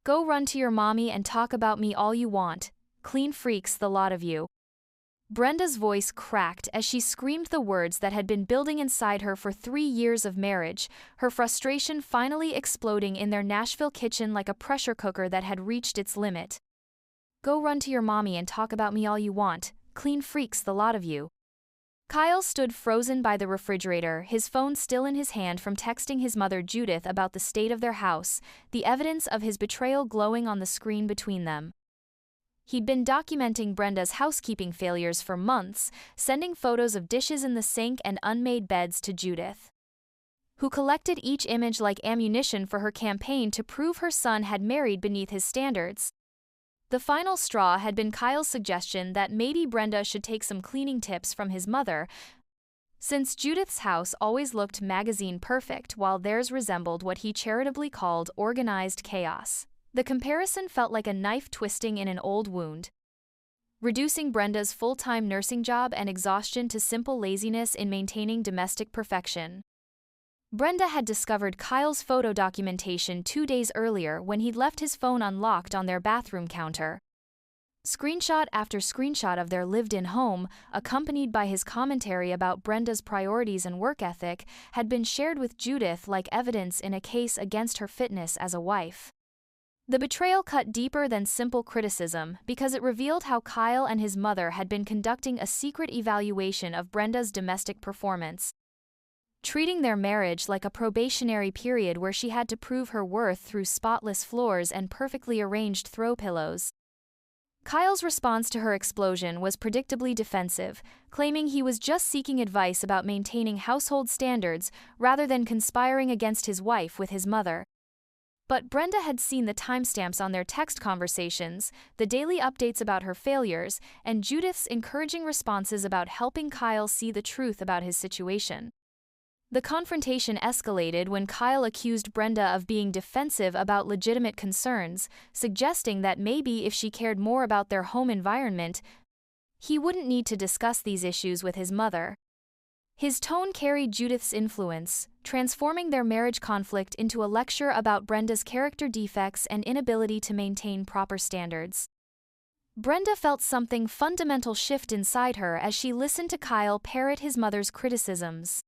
Go run to your mommy and talk about me all you want. Clean freaks, the lot of you. Brenda's voice cracked as she screamed the words that had been building inside her for 3 years of marriage, her frustration finally exploding in their Nashville kitchen like a pressure cooker that had reached its limit. Go run to your mommy and talk about me all you want. Clean freaks, the lot of you. Kyle stood frozen by the refrigerator, his phone still in his hand from texting his mother Judith about the state of their house, the evidence of his betrayal glowing on the screen between them. He'd been documenting Brenda's housekeeping failures for months, sending photos of dishes in the sink and unmade beds to Judith, who collected each image like ammunition for her campaign to prove her son had married beneath his standards. The final straw had been Kyle's suggestion that maybe Brenda should take some cleaning tips from his mother, since Judith's house always looked magazine perfect while theirs resembled what he charitably called organized chaos. The comparison felt like a knife twisting in an old wound, reducing Brenda's full-time nursing job and exhaustion to simple laziness in maintaining domestic perfection. Brenda had discovered Kyle's photo documentation 2 days earlier when he'd left his phone unlocked on their bathroom counter. Screenshot after screenshot of their lived-in home, accompanied by his commentary about Brenda's priorities and work ethic, had been shared with Judith like evidence in a case against her fitness as a wife. The betrayal cut deeper than simple criticism because it revealed how Kyle and his mother had been conducting a secret evaluation of Brenda's domestic performance, treating their marriage like a probationary period where she had to prove her worth through spotless floors and perfectly arranged throw pillows. Kyle's response to her explosion was predictably defensive, claiming he was just seeking advice about maintaining household standards rather than conspiring against his wife with his mother. But Brenda had seen the timestamps on their text conversations, the daily updates about her failures, and Judith's encouraging responses about helping Kyle see the truth about his situation. The confrontation escalated when Kyle accused Brenda of being defensive about legitimate concerns, suggesting that maybe if she cared more about their home environment, he wouldn't need to discuss these issues with his mother. His tone carried Judith's influence, transforming their marriage conflict into a lecture about Brenda's character defects and inability to maintain proper standards. Brenda felt something fundamental shift inside her as she listened to Kyle parrot his mother's criticisms.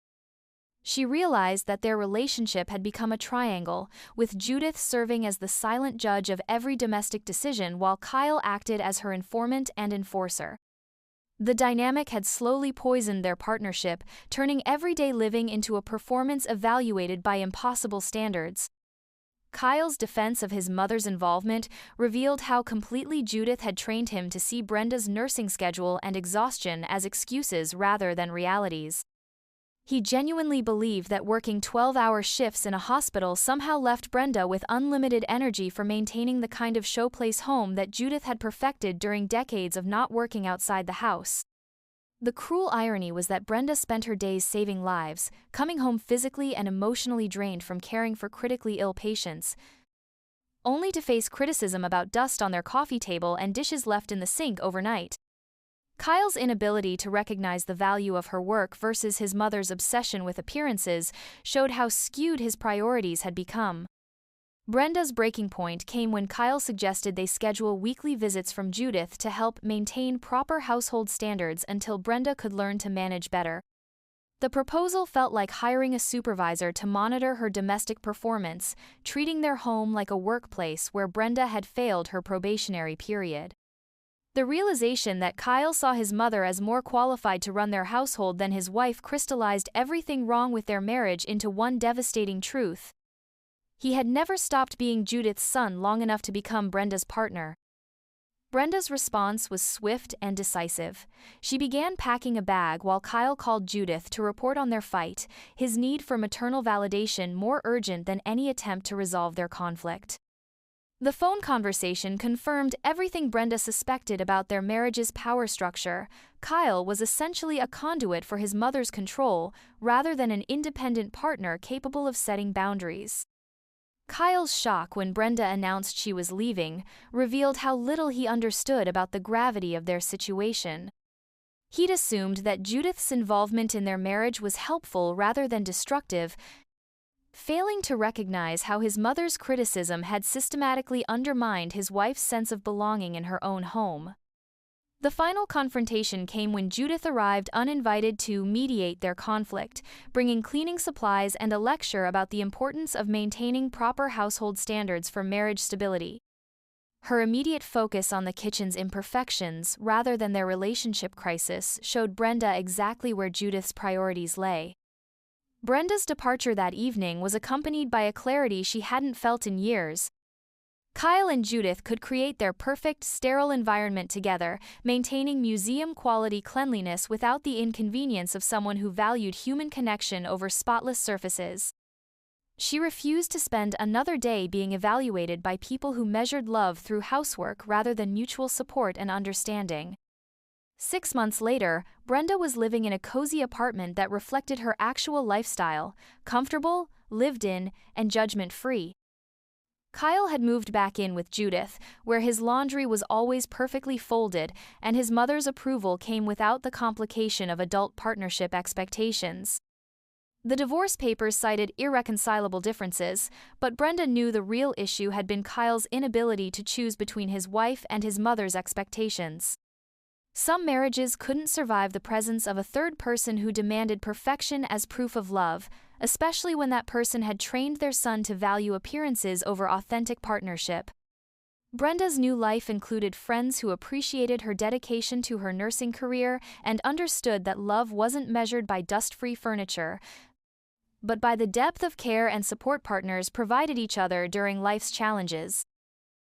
She realized that their relationship had become a triangle, with Judith serving as the silent judge of every domestic decision while Kyle acted as her informant and enforcer. The dynamic had slowly poisoned their partnership, turning everyday living into a performance evaluated by impossible standards. Kyle's defense of his mother's involvement revealed how completely Judith had trained him to see Brenda's nursing schedule and exhaustion as excuses rather than realities. He genuinely believed that working 12-hour shifts in a hospital somehow left Brenda with unlimited energy for maintaining the kind of showplace home that Judith had perfected during decades of not working outside the house. The cruel irony was that Brenda spent her days saving lives, coming home physically and emotionally drained from caring for critically ill patients, only to face criticism about dust on their coffee table and dishes left in the sink overnight. Kyle's inability to recognize the value of her work versus his mother's obsession with appearances showed how skewed his priorities had become. Brenda's breaking point came when Kyle suggested they schedule weekly visits from Judith to help maintain proper household standards until Brenda could learn to manage better. The proposal felt like hiring a supervisor to monitor her domestic performance, treating their home like a workplace where Brenda had failed her probationary period. The realization that Kyle saw his mother as more qualified to run their household than his wife crystallized everything wrong with their marriage into one devastating truth. He had never stopped being Judith's son long enough to become Brenda's partner. Brenda's response was swift and decisive. She began packing a bag while Kyle called Judith to report on their fight, his need for maternal validation more urgent than any attempt to resolve their conflict. The phone conversation confirmed everything Brenda suspected about their marriage's power structure. Kyle was essentially a conduit for his mother's control, rather than an independent partner capable of setting boundaries. Kyle's shock when Brenda announced she was leaving revealed how little he understood about the gravity of their situation. He'd assumed that Judith's involvement in their marriage was helpful rather than destructive, failing to recognize how his mother's criticism had systematically undermined his wife's sense of belonging in her own home. The final confrontation came when Judith arrived uninvited to mediate their conflict, bringing cleaning supplies and a lecture about the importance of maintaining proper household standards for marriage stability. Her immediate focus on the kitchen's imperfections rather than their relationship crisis showed Brenda exactly where Judith's priorities lay. Brenda's departure that evening was accompanied by a clarity she hadn't felt in years. Kyle and Judith could create their perfect, sterile environment together, maintaining museum-quality cleanliness without the inconvenience of someone who valued human connection over spotless surfaces. She refused to spend another day being evaluated by people who measured love through housework rather than mutual support and understanding. 6 months later, Brenda was living in a cozy apartment that reflected her actual lifestyle, comfortable, lived in, and judgment-free. Kyle had moved back in with Judith, where his laundry was always perfectly folded, and his mother's approval came without the complication of adult partnership expectations. The divorce papers cited irreconcilable differences, but Brenda knew the real issue had been Kyle's inability to choose between his wife and his mother's expectations. Some marriages couldn't survive the presence of a third person who demanded perfection as proof of love, especially when that person had trained their son to value appearances over authentic partnership. Brenda's new life included friends who appreciated her dedication to her nursing career and understood that love wasn't measured by dust-free furniture, but by the depth of care and support partners provided each other during life's challenges.